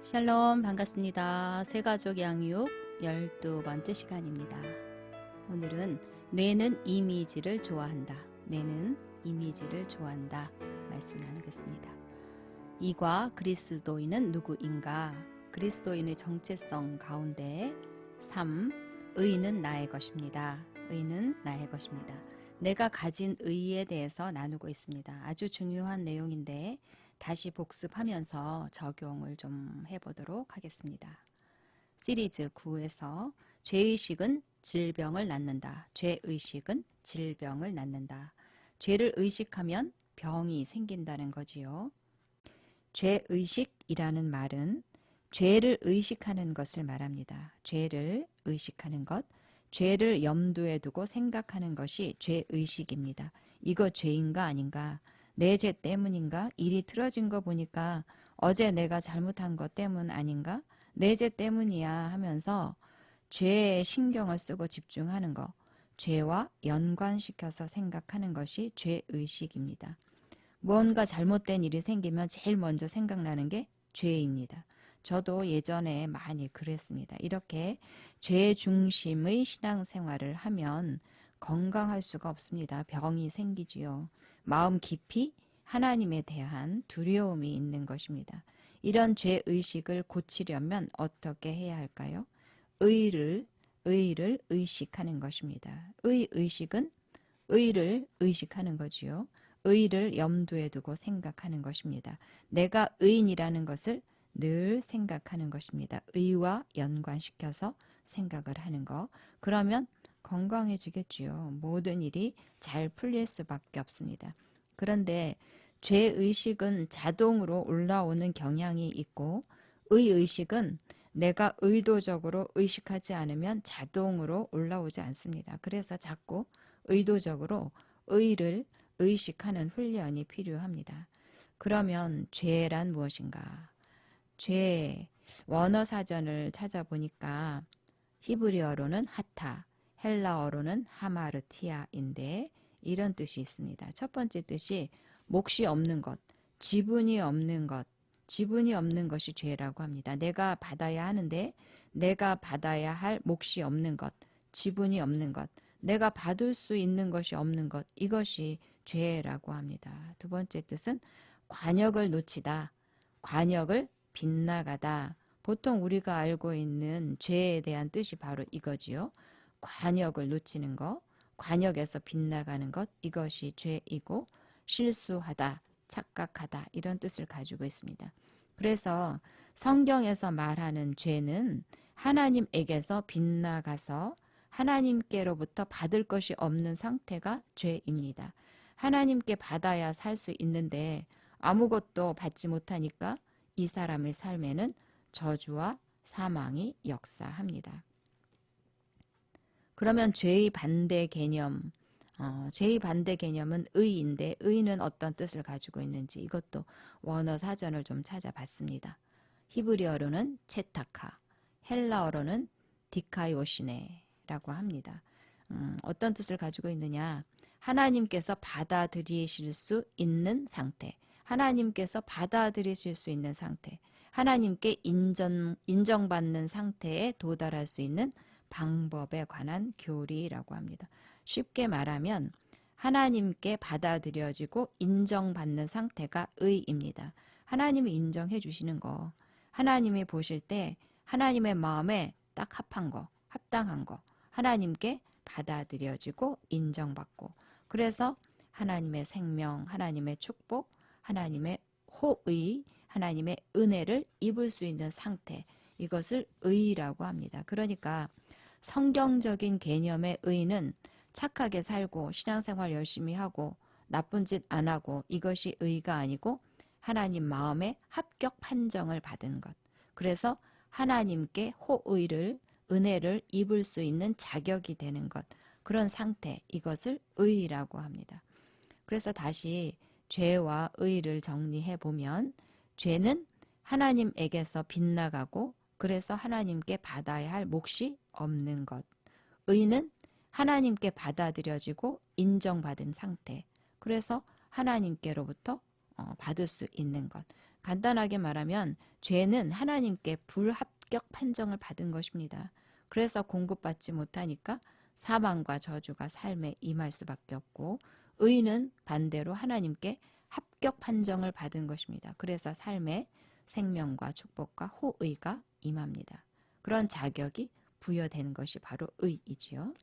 샬롬 반갑습니다. 새가족 양육 12번째 시간입니다. 오늘은 뇌는 이미지를 좋아한다. 뇌는 이미지를 좋아한다. 말씀 나누겠습니다. 2과 그리스도인은 누구인가? 그리스도인의 정체성 가운데 3. 의는 나의 것입니다. 의는 나의 것입니다. 내가 가진 의에 대해서 나누고 있습니다. 아주 중요한 내용인데 다시 복습하면서 적용을 좀 해보도록 하겠습니다. 시리즈 9에서 죄의식은 질병을 낳는다. 죄의식은 질병을 낳는다. 죄를 의식하면 병이 생긴다는 거지요. 죄의식이라는 말은 죄를 의식하는 것을 말합니다. 죄를 의식하는 것, 죄를 염두에 두고 생각하는 것이 죄의식입니다. 이거 죄인가 아닌가? 내 죄 때문인가? 일이 틀어진 거 보니까 어제 내가 잘못한 것 때문 아닌가? 내 죄 때문이야 하면서 죄에 신경을 쓰고 집중하는 거, 죄와 연관시켜서 생각하는 것이 죄의식입니다. 무언가 잘못된 일이 생기면 제일 먼저 생각나는 게 죄입니다. 저도 예전에 많이 그랬습니다. 이렇게 죄 중심의 신앙생활을 하면 건강할 수가 없습니다. 병이 생기지요. 마음 깊이 하나님에 대한 두려움이 있는 것입니다. 이런 죄의식을 고치려면 어떻게 해야 할까요? 의를 의식하는 것입니다. 의의식은 의를 의식하는 거지요. 의를 염두에 두고 생각하는 것입니다. 내가 의인이라는 것을 늘 생각하는 것입니다. 의와 연관시켜서 생각을 하는 거. 그러면 건강해지겠지요. 모든 일이 잘 풀릴 수밖에 없습니다. 그런데 죄의식은 자동으로 올라오는 경향이 있고 의의식은 내가 의도적으로 의식하지 않으면 자동으로 올라오지 않습니다. 그래서 자꾸 의도적으로 의를 의식하는 훈련이 필요합니다. 그러면 죄란 무엇인가? 죄, 원어 사전을 찾아보니까 히브리어로는 하타, 헬라어로는 하마르티아인데 이런 뜻이 있습니다. 첫 번째 뜻이 몫이 없는 것, 지분이 없는 것, 지분이 없는 것이 죄라고 합니다. 내가 받아야 하는데 내가 받아야 할 몫이 없는 것, 지분이 없는 것, 내가 받을 수 있는 것이 없는 것, 이것이 죄라고 합니다. 두 번째 뜻은 관역을 놓치다, 관역을 빗나가다. 보통 우리가 알고 있는 죄에 대한 뜻이 바로 이거지요. 관역을 놓치는 것, 관역에서 빗나가는 것, 이것이 죄이고 실수하다, 착각하다 이런 뜻을 가지고 있습니다. 그래서 성경에서 말하는 죄는 하나님에게서 빗나가서 하나님께로부터 받을 것이 없는 상태가 죄입니다. 하나님께 받아야 살 수 있는데 아무것도 받지 못하니까 이 사람의 삶에는 저주와 사망이 역사합니다. 그러면 죄의 반대 개념, 죄의 반대 개념은 의인데 의는 어떤 뜻을 가지고 있는지 이것도 원어 사전을 좀 찾아봤습니다. 히브리어로는 체타카, 헬라어로는 디카이오시네라고 합니다. 어떤 뜻을 가지고 있느냐? 하나님께서 받아들이실 수 있는 상태, 하나님께서 받아들이실 수 있는 상태, 하나님께 인정받는 상태에 도달할 수 있는 방법에 관한 교리라고 합니다. 쉽게 말하면 하나님께 받아들여지고 인정받는 상태가 의입니다. 하나님이 인정해 주시는 거, 하나님이 보실 때 하나님의 마음에 딱 합한 거, 합당한 거, 하나님께 받아들여지고 인정받고, 그래서 하나님의 생명, 하나님의 축복, 하나님의 호의, 하나님의 은혜를 입을 수 있는 상태, 이것을 의라고 합니다. 그러니까 성경적인 개념의 의는 착하게 살고 신앙생활 열심히 하고 나쁜 짓 안 하고 이것이 의가 아니고 하나님 마음에 합격 판정을 받은 것. 그래서 하나님께 호의를, 은혜를 입을 수 있는 자격이 되는 것. 그런 상태, 이것을 의라고 합니다. 그래서 다시 죄와 의를 정리해 보면 죄는 하나님에게서 빗나가고 그래서 하나님께 받아야 할 몫이 없는 것. 의는 하나님께 받아들여지고 인정받은 상태. 그래서 하나님께로부터 받을 수 있는 것. 간단하게 말하면 죄는 하나님께 불합격 판정을 받은 것입니다. 그래서 공급받지 못하니까 사망과 저주가 삶에 임할 수밖에 없고, 의는 반대로 하나님께 합격 판정을 받은 것입니다. 그래서 삶에 생명과 축복과 호의가 임합니다. 그런 자격이 부여되는 것이 바로 의이지요.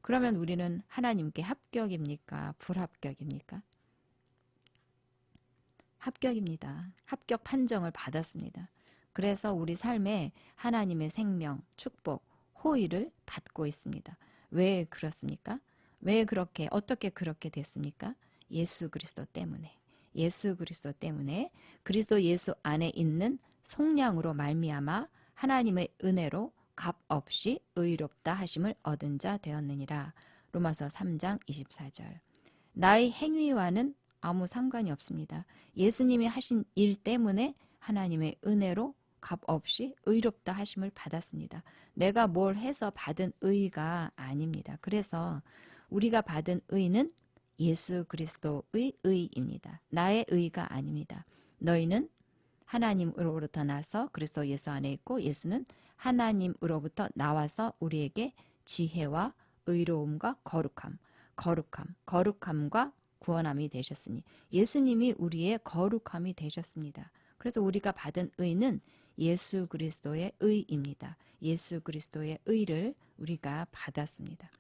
그러면 우리는 하나님께 합격입니까? 불합격입니까? 합격입니다. 합격 판정을 받았습니다. 그래서 우리 삶에 하나님의 생명, 축복, 호의를 받고 있습니다. 왜 그렇습니까? 왜 그렇게, 어떻게 그렇게 됐습니까? 예수 그리스도 때문에. 예수 그리스도 때문에, 그리스도 예수 안에 있는 속량으로 말미암아 하나님의 은혜로 값없이 의롭다 하심을 얻은 자 되었느니라. 로마서 3장 24절. 나의 행위와는 아무 상관이 없습니다. 예수님이 하신 일 때문에 하나님의 은혜로 값없이 의롭다 하심을 받았습니다. 내가 뭘 해서 받은 의가 아닙니다. 그래서 우리가 받은 의는 예수 그리스도의 의입니다. 나의 의가 아닙니다. 너희는 하나님으로부터 나서 그리스도 예수 안에 있고, 예수는 하나님으로부터 나와서 우리에게 지혜와 의로움과 거룩함과 구원함이 되셨으니, 예수님이 우리의 거룩함이 되셨습니다. 그래서 우리가 받은 의는 예수 그리스도의 의입니다. 예수 그리스도의 의를 우리가 받았습니다.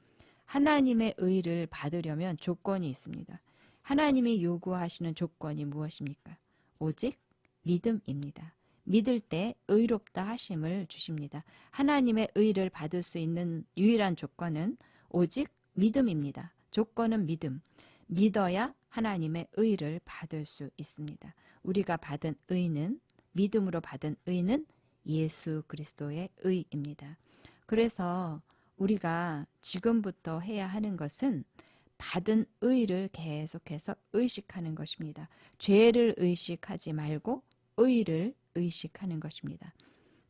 하나님의 의를 받으려면 조건이 있습니다. 하나님이 요구하시는 조건이 무엇입니까? 오직 믿음입니다. 믿을 때 의롭다 하심을 주십니다. 하나님의 의를 받을 수 있는 유일한 조건은 오직 믿음입니다. 조건은 믿음. 믿어야 하나님의 의를 받을 수 있습니다. 우리가 받은 의는, 믿음으로 받은 의는 예수 그리스도의 의입니다. 그래서 우리가 지금부터 해야 하는 것은 받은 의를 계속해서 의식하는 것입니다. 죄를 의식하지 말고 의를 의식하는 것입니다.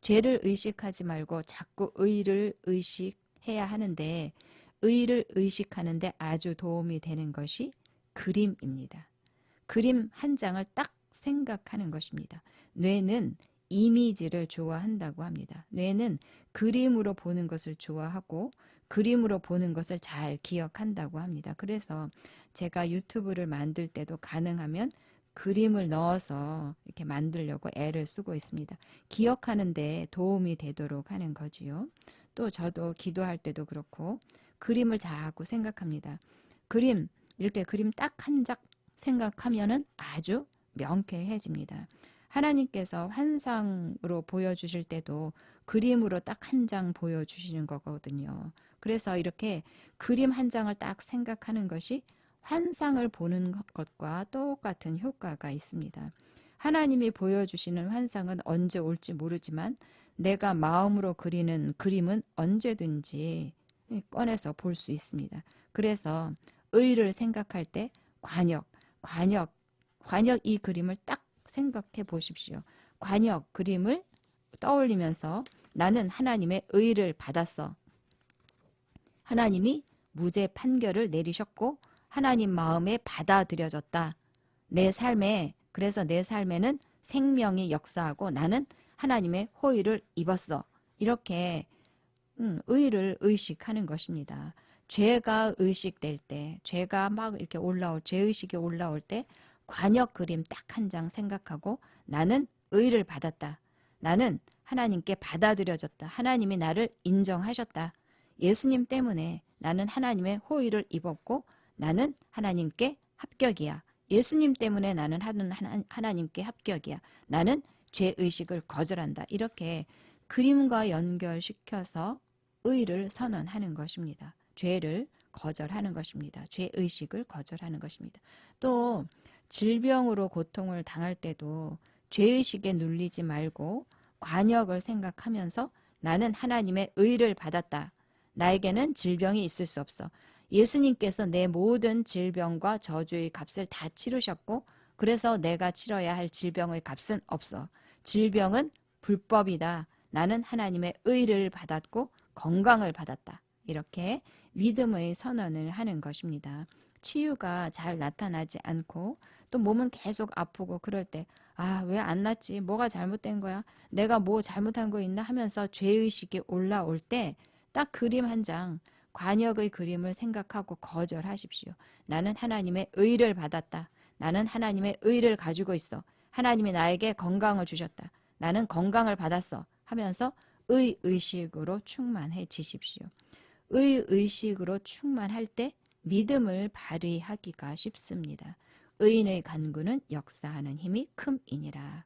죄를 의식하지 말고 자꾸 의를 의식해야 하는데, 의를 의식하는데 아주 도움이 되는 것이 그림입니다. 그림 한 장을 딱 생각하는 것입니다. 뇌는 이미지를 좋아한다고 합니다. 뇌는 그림으로 보는 것을 좋아하고 그림으로 보는 것을 잘 기억한다고 합니다. 그래서 제가 유튜브를 만들 때도 가능하면 그림을 넣어서 이렇게 만들려고 애를 쓰고 있습니다. 기억하는 데 도움이 되도록 하는 거지요. 또 저도 기도할 때도 그렇고 그림을 자꾸 생각합니다. 이렇게 그림 딱 한 장 생각하면은 아주 명쾌해집니다. 하나님께서 환상으로 보여주실 때도 그림으로 딱 한 장 보여주시는 거거든요. 그래서 이렇게 그림 한 장을 딱 생각하는 것이 환상을 보는 것과 똑같은 효과가 있습니다. 하나님이 보여주시는 환상은 언제 올지 모르지만 내가 마음으로 그리는 그림은 언제든지 꺼내서 볼 수 있습니다. 그래서 의를 생각할 때 관역 이 그림을 딱 생각해 보십시오. 관역 그림을 떠올리면서 나는 하나님의 의를 받았어. 하나님이 무죄 판결을 내리셨고 하나님 마음에 받아들여졌다. 그래서 내 삶에는 생명이 역사하고 나는 하나님의 호의를 입었어. 이렇게 의를 의식하는 것입니다. 죄가 의식될 때, 죄가 막 이렇게 죄의식이 올라올 때 관역 그림 딱 한 장 생각하고 나는 의를 받았다. 나는 하나님께 받아들여졌다. 하나님이 나를 인정하셨다. 예수님 때문에 나는 하나님의 호의를 입었고 나는 하나님께 합격이야. 예수님 때문에 나는 하나님께 합격이야. 나는 죄의식을 거절한다. 이렇게 그림과 연결시켜서 의를 선언하는 것입니다. 죄를 거절하는 것입니다. 죄의식을 거절하는 것입니다. 또 질병으로 고통을 당할 때도 죄의식에 눌리지 말고 관역을 생각하면서 나는 하나님의 의를 받았다. 나에게는 질병이 있을 수 없어. 예수님께서 내 모든 질병과 저주의 값을 다 치르셨고 그래서 내가 치러야 할 질병의 값은 없어. 질병은 불법이다. 나는 하나님의 의를 받았고 건강을 받았다. 이렇게 믿음의 선언을 하는 것입니다. 치유가 잘 나타나지 않고 또 몸은 계속 아프고 그럴 때 아, 왜 안 낫지? 뭐가 잘못된 거야? 내가 뭐 잘못한 거 있나 하면서 죄의식이 올라올 때 딱 그림 한 장, 관역의 그림을 생각하고 거절하십시오. 나는 하나님의 의를 받았다. 나는 하나님의 의를 가지고 있어. 하나님이 나에게 건강을 주셨다. 나는 건강을 받았어. 하면서 의식으로 충만해지십시오. 의식으로 충만할 때 믿음을 발휘하기가 쉽습니다. 의인의 간구는 역사하는 힘이 큼이니라.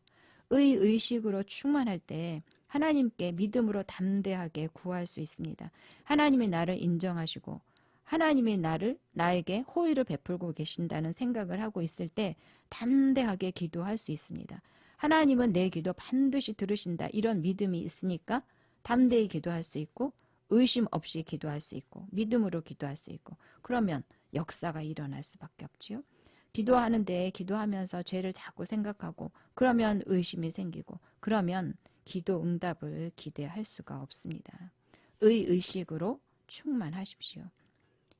의식으로 충만할 때 하나님께 믿음으로 담대하게 구할 수 있습니다. 하나님이 나를 인정하시고 하나님이 나에게 호의를 베풀고 계신다는 생각을 하고 있을 때 담대하게 기도할 수 있습니다. 하나님은 내 기도 반드시 들으신다. 이런 믿음이 있으니까 담대히 기도할 수 있고 의심 없이 기도할 수 있고 믿음으로 기도할 수 있고 그러면 역사가 일어날 수밖에 없지요. 기도하는데 기도하면서 죄를 자꾸 생각하고 그러면 의심이 생기고 그러면 기도 응답을 기대할 수가 없습니다. 의식으로 충만하십시오.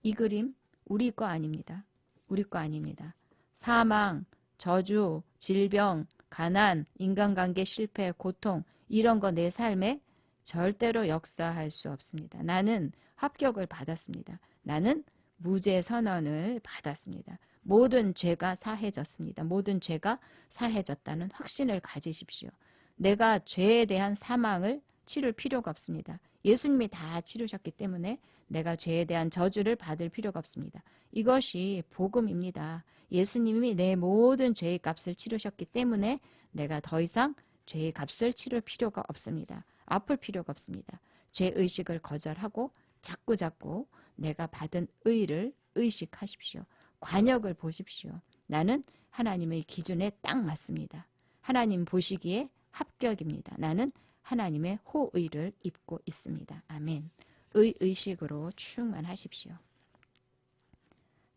이 그림 우리 거 아닙니다. 우리 거 아닙니다. 사망, 저주, 질병, 가난, 인간관계 실패, 고통 이런 거 내 삶에 절대로 역사할 수 없습니다. 나는 합격을 받았습니다. 나는 무죄 선언을 받았습니다. 모든 죄가 사해졌습니다. 모든 죄가 사해졌다는 확신을 가지십시오. 내가 죄에 대한 사망을 치를 필요가 없습니다. 예수님이 다 치르셨기 때문에 내가 죄에 대한 저주를 받을 필요가 없습니다. 이것이 복음입니다. 예수님이 내 모든 죄의 값을 치르셨기 때문에 내가 더 이상 죄의 값을 치를 필요가 없습니다. 아플 필요가 없습니다. 죄의식을 거절하고 자꾸자꾸 내가 받은 의를 의식하십시오. 관역을 보십시오. 나는 하나님의 기준에 딱 맞습니다. 하나님 보시기에 합격입니다. 나는 하나님의 호의를 입고 있습니다. 아멘. 의식으로 충만하십시오.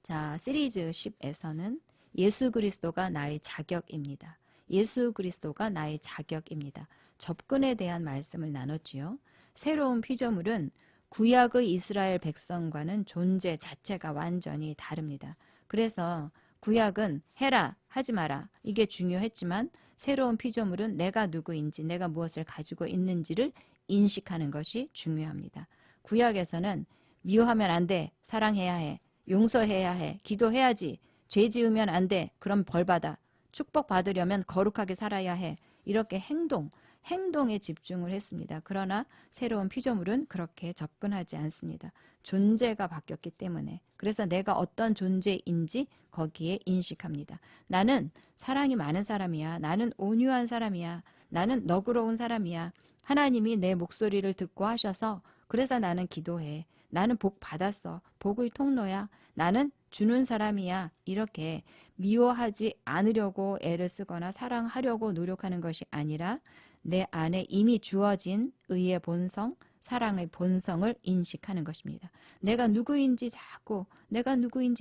자, 시리즈 10에서는 예수 그리스도가 나의 자격입니다. 예수 그리스도가 나의 자격입니다. 접근에 대한 말씀을 나눴지요. 새로운 피조물은 구약의 이스라엘 백성과는 존재 자체가 완전히 다릅니다. 그래서 구약은 해라, 하지 마라 이게 중요했지만 새로운 피조물은 내가 누구인지 내가 무엇을 가지고 있는지를 인식하는 것이 중요합니다. 구약에서는 미워하면 안 돼, 사랑해야 해, 용서해야 해, 기도해야지, 죄 지으면 안 돼, 그럼 벌 받아, 축복받으려면 거룩하게 살아야 해, 이렇게 행동에 집중을 했습니다. 그러나 새로운 피조물은 그렇게 접근하지 않습니다. 존재가 바뀌었기 때문에. 그래서 내가 어떤 존재인지 거기에 인식합니다. 나는 사랑이 많은 사람이야. 나는 온유한 사람이야. 나는 너그러운 사람이야. 하나님이 내 목소리를 듣고 하셔서 그래서 나는 기도해. 나는 복 받았어. 복의 통로야. 나는 주는 사람이야. 이렇게 미워하지 않으려고 애를 쓰거나 사랑하려고 노력하는 것이 아니라 내 안에 이미 주어진 의의 본성, 사랑의 본성을 인식하는 것입니다. 내가 누구인지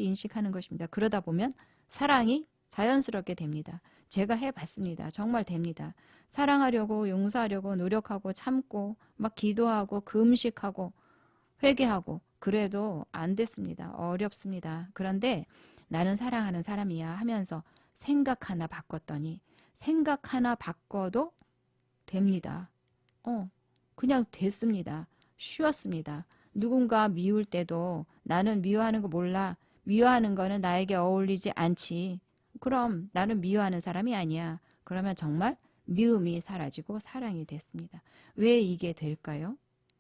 인식하는 것입니다. 그러다 보면 사랑이 자연스럽게 됩니다. 제가 해봤습니다. 정말 됩니다. 사랑하려고 용서하려고 노력하고 참고 막 기도하고 금식하고 회개하고 그래도 안 됐습니다. 어렵습니다. 그런데 나는 사랑하는 사람이야 하면서 생각 하나 바꿨더니 생각 하나 바꿔도 됩니다. 그냥 됐습니다. 쉬웠습니다. 누군가 미울 때도 나는 미워하는 거 몰라. 미워하는 거는 나에게 어울리지 않지. 그럼 나는 미워하는 사람이 아니야. 그러면 정말 미움이 사라지고 사랑이 됐습니다. 왜 이게 될까요?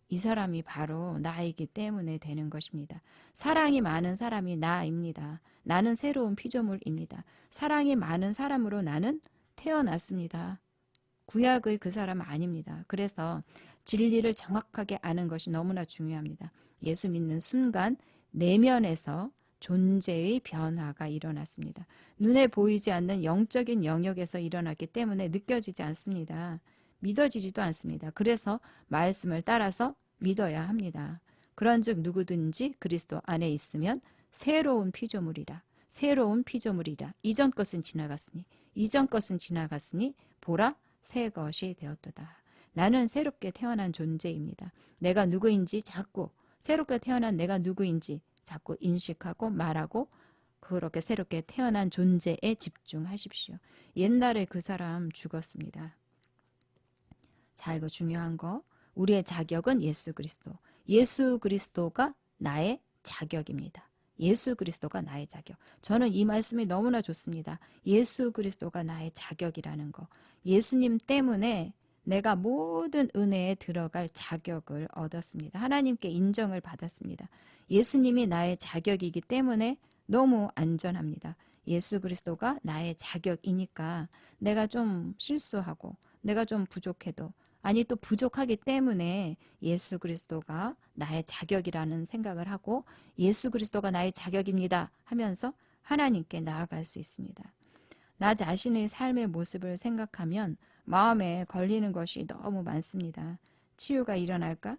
이 사람이 바로 나이기 때문에 되는 것입니다. 사랑이 많은 사람이 나입니다. 나는 새로운 피조물입니다. 사랑이 많은 사람으로 나는 태어났습니다. 구약의 그 사람 아닙니다. 그래서 진리를 정확하게 아는 것이 너무나 중요합니다. 예수 믿는 순간 내면에서 존재의 변화가 일어났습니다. 눈에 보이지 않는 영적인 영역에서 일어났기 때문에 느껴지지 않습니다. 믿어지지도 않습니다. 그래서 말씀을 따라서 믿어야 합니다. 그런즉 누구든지 그리스도 안에 있으면 새로운 피조물이라. 이전 것은 지나갔으니 보라 새 것이 되었도다. 나는 새롭게 태어난 존재입니다. 내가 누구인지 새롭게 태어난 내가 누구인지 자꾸 인식하고 말하고 그렇게 새롭게 태어난 존재에 집중하십시오. 옛날에 그 사람 죽었습니다. 자, 이거 중요한 거. 우리의 자격은 예수 그리스도. 예수 그리스도가 나의 자격입니다. 예수 그리스도가 나의 자격. 저는 이 말씀이 너무나 좋습니다. 예수 그리스도가 나의 자격이라는 거. 예수님 때문에 내가 모든 은혜에 들어갈 자격을 얻었습니다. 하나님께 인정을 받았습니다. 예수님이 나의 자격이기 때문에 너무 안전합니다. 예수 그리스도가 나의 자격이니까 내가 좀 실수하고 내가 좀 부족해도 아니 또 부족하기 때문에 예수 그리스도가 나의 자격이라는 생각을 하고 예수 그리스도가 나의 자격입니다 하면서 하나님께 나아갈 수 있습니다. 나 자신의 삶의 모습을 생각하면 마음에 걸리는 것이 너무 많습니다. 치유가 일어날까?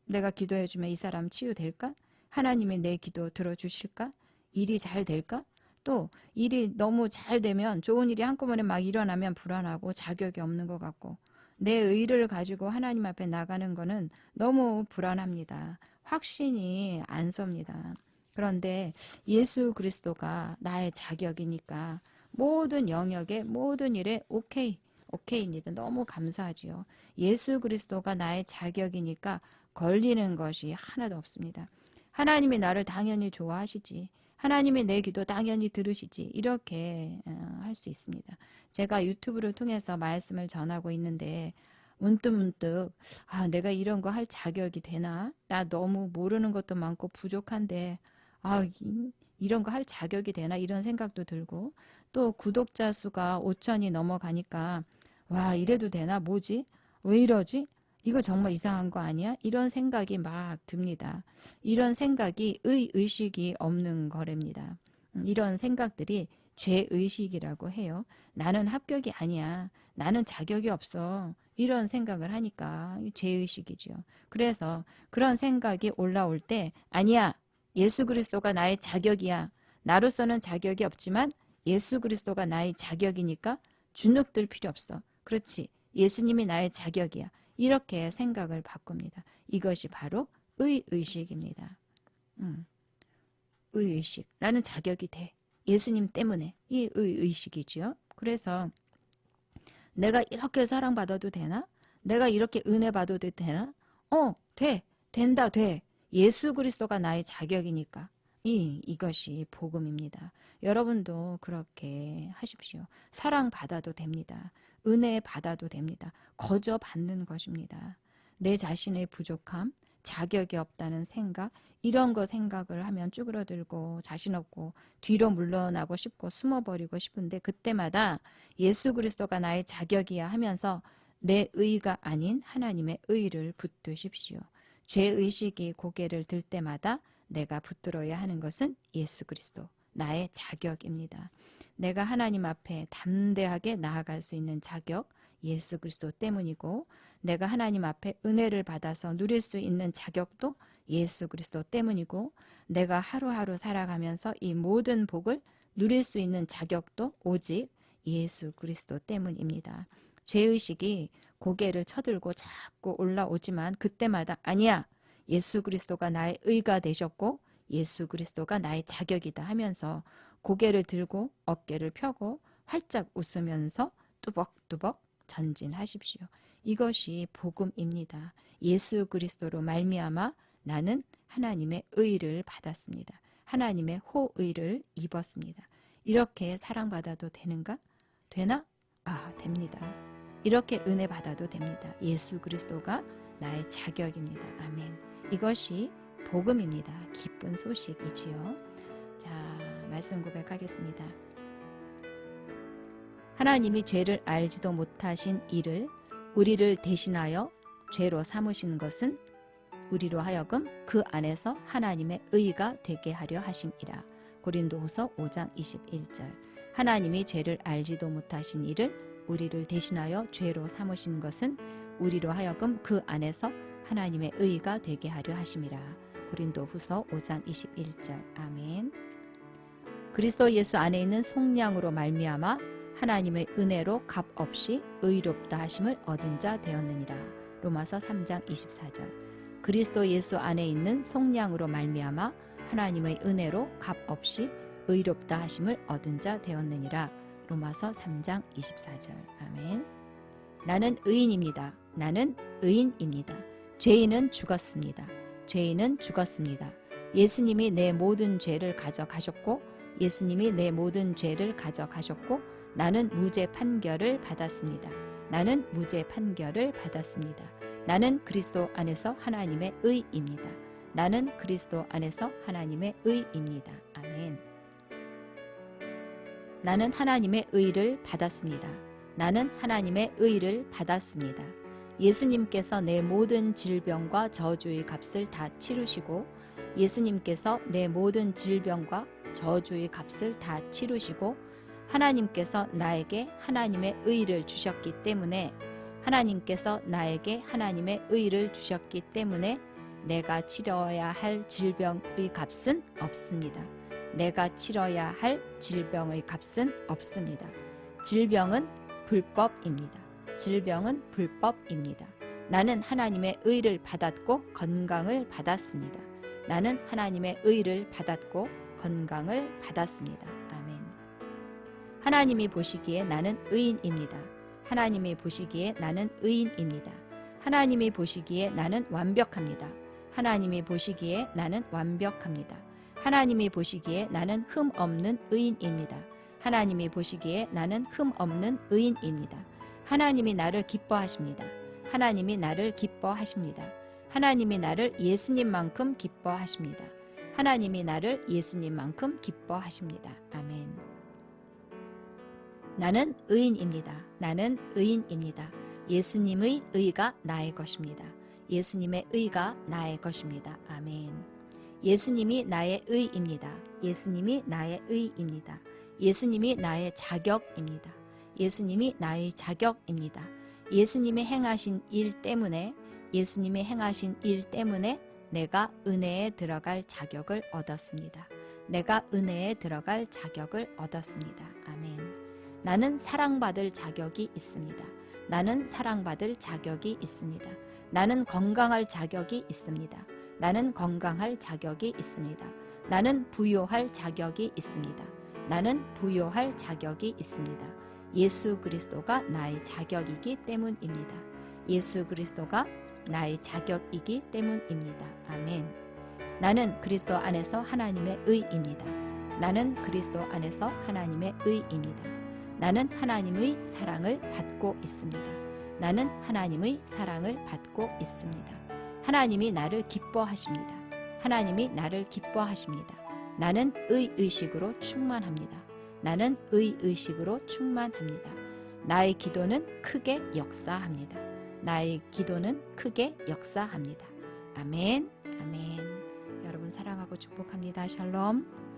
내가 기도해주면 이 사람 치유될까? 하나님이 내 기도 들어주실까? 일이 잘 될까? 또 일이 너무 잘 되면 좋은 일이 한꺼번에 막 일어나면 불안하고 자격이 없는 것 같고 내 의를 가지고 하나님 앞에 나가는 거는 너무 불안합니다. 확신이 안 섭니다. 그런데 예수 그리스도가 나의 자격이니까 모든 영역에 모든 일에 오케이입니다. 너무 감사하지요. 예수 그리스도가 나의 자격이니까 걸리는 것이 하나도 없습니다. 하나님이 나를 당연히 좋아하시지. 하나님이 내 기도 당연히 들으시지. 이렇게 할 수 있습니다. 제가 유튜브를 통해서 말씀을 전하고 있는데 문득문득 내가 이런 거 할 자격이 되나? 나 너무 모르는 것도 많고 부족한데 이런 거 할 자격이 되나? 이런 생각도 들고 또 구독자 수가 5천이 넘어가니까 와 이래도 되나? 뭐지? 왜 이러지? 이거 정말 이상한 거 아니야? 이런 생각이 막 듭니다. 이런 생각이 의식이 없는 거랍니다. 이런 생각들이 죄의식이라고 해요. 나는 합격이 아니야. 나는 자격이 없어. 이런 생각을 하니까 죄의식이죠. 그래서 그런 생각이 올라올 때 아니야. 예수 그리스도가 나의 자격이야. 나로서는 자격이 없지만 예수 그리스도가 나의 자격이니까 주눅들 필요 없어. 그렇지. 예수님이 나의 자격이야. 이렇게 생각을 바꿉니다. 이것이 바로 의의식입니다. 의의식. 나는 자격이 돼. 예수님 때문에. 이 의의식이지요. 그래서 내가 이렇게 사랑받아도 되나? 내가 이렇게 은혜 받아도 되나? 돼. 된다. 돼. 예수 그리스도가 나의 자격이니까. 이것이 복음입니다. 여러분도 그렇게 하십시오. 사랑받아도 됩니다. 은혜 받아도 됩니다. 거저 받는 것입니다. 내 자신의 부족함, 자격이 없다는 생각, 이런 거 생각을 하면 쭈그러들고 자신 없고 뒤로 물러나고 싶고 숨어버리고 싶은데 그때마다 예수 그리스도가 나의 자격이야 하면서 내 의가 아닌 하나님의 의를 붙드십시오. 죄의식이 고개를 들 때마다 내가 붙들어야 하는 것은 예수 그리스도, 나의 자격입니다. 내가 하나님 앞에 담대하게 나아갈 수 있는 자격, 예수 그리스도 때문이고 내가 하나님 앞에 은혜를 받아서 누릴 수 있는 자격도 예수 그리스도 때문이고 내가 하루하루 살아가면서 이 모든 복을 누릴 수 있는 자격도 오직 예수 그리스도 때문입니다. 죄의식이 고개를 쳐들고 자꾸 올라오지만 그때마다 아니야. 예수 그리스도가 나의 의가 되셨고 예수 그리스도가 나의 자격이다 하면서 고개를 들고 어깨를 펴고 활짝 웃으면서 뚜벅뚜벅 전진하십시오. 이것이 복음입니다. 예수 그리스도로 말미암아 나는 하나님의 의를 받았습니다. 하나님의 호의를 입었습니다. 이렇게 사랑받아도 되는가? 되나? 됩니다. 이렇게 은혜 받아도 됩니다. 예수 그리스도가 나의 자격입니다. 아멘. 이것이 복음입니다. 기쁜 소식이지요. 자, 말씀 고백하겠습니다. 하나님이 죄를 알지도 못하신 이를 우리를 대신하여 죄로 삼으신 것은 우리로 하여금 그 안에서 하나님의 의가 되게 하려 하심이라. 고린도후서 5장 21절. 하나님이 죄를 알지도 못하신 이를 우리를 대신하여 죄로 삼으신 것은 우리로 하여금 그 안에서 하나님의 의가 되게 하려 하심이라. 고린도후서 5장 21절. 아멘. 그리스도 예수 안에 있는 속량으로 말미암아 하나님의 은혜로 값없이 의롭다 하심을 얻은 자 되었느니라. 로마서 3장 24절. 그리스도 예수 안에 있는 속량으로 말미암아 하나님의 은혜로 값없이 의롭다 하심을 얻은 자 되었느니라. 로마서 3장 24절. 아멘. 나는 의인입니다. 나는 의인입니다. 죄인은 죽었습니다. 죄인은 죽었습니다. 예수님이 내 모든 죄를 가져가셨고 예수님이 내 모든 죄를 가져가셨고 나는 무죄 판결을 받았습니다. 나는 무죄 판결을 받았습니다. 나는 그리스도 안에서 하나님의 의입니다. 나는 그리스도 안에서 하나님의 의입니다. 아멘. 나는 하나님의 의를 받았습니다. 나는 하나님의 의를 받았습니다. 예수님께서 내 모든 질병과 저주의 값을 다 치르시고 예수님께서 내 모든 질병과 저주의 값을 다 치르시고 하나님께서 나에게 하나님의 의를 주셨기 때문에 하나님께서 나에게 하나님의 의를 주셨기 때문에 내가 치러야 할 질병의 값은 없습니다. 내가 치러야 할 질병의 값은 없습니다. 질병은 불법입니다. 질병은 불법입니다. 나는 하나님의 의를 받았고 건강을 받았습니다. 나는 하나님의 의를 받았고 건강을 받았습니다. 아멘. 하나님이 보시기에 나는 의인입니다. 하나님이 보시기에 나는 의인입니다. 하나님이 보시기에 나는 완벽합니다. 하나님이 보시기에 나는 완벽합니다. 하나님이 보시기에 나는 흠 없는 의인입니다. 하나님이 보시기에 나는 흠 없는 의인입니다. 하나님이 나를 기뻐하십니다. 하나님이 나를 기뻐하십니다. 하나님이 나를 예수님만큼 기뻐하십니다. 하나님이 나를 예수님만큼 기뻐하십니다. 아멘. 나는 의인입니다. 나는 의인입니다. 예수님의 의가 나의 것입니다. 예수님의 의가 나의 것입니다. 아멘. 예수님이 나의 의입니다. 예수님이 나의 의입니다. 예수님이 나의 자격입니다. 예수님이 나의 자격입니다. 예수님이 행하신 일 때문에 예수님이 행하신 일 때문에 내가 은혜에 들어갈 자격을 얻었습니다. 내가 은혜에 들어갈 자격을 얻었습니다. 아멘. 나는 사랑받을 자격이 있습니다. 나는 사랑받을 자격이 있습니다. 나는 건강할 자격이 있습니다. 나는 건강할 자격이 있습니다. 나는 부요할 자격이 있습니다. 나는 부요할 자격이 있습니다. 예수 그리스도가 나의 자격이기 때문입니다. 예수 그리스도가 나의 자격이기 때문입니다. 아멘. 나는 그리스도 안에서 하나님의 의입니다. 나는 그리스도 안에서 하나님의 의입니다. 나는 하나님의 사랑을 받고 있습니다. 나는 하나님의 사랑을 받고 있습니다. 하나님이 나를 기뻐하십니다. 하나님이 나를 기뻐하십니다. 나는 의식으로 충만합니다. 나는 의식으로 충만합니다. 나의 기도는 크게 역사합니다. 나의 기도는 크게 역사합니다. 아멘, 아멘. 여러분 사랑하고 축복합니다. 샬롬.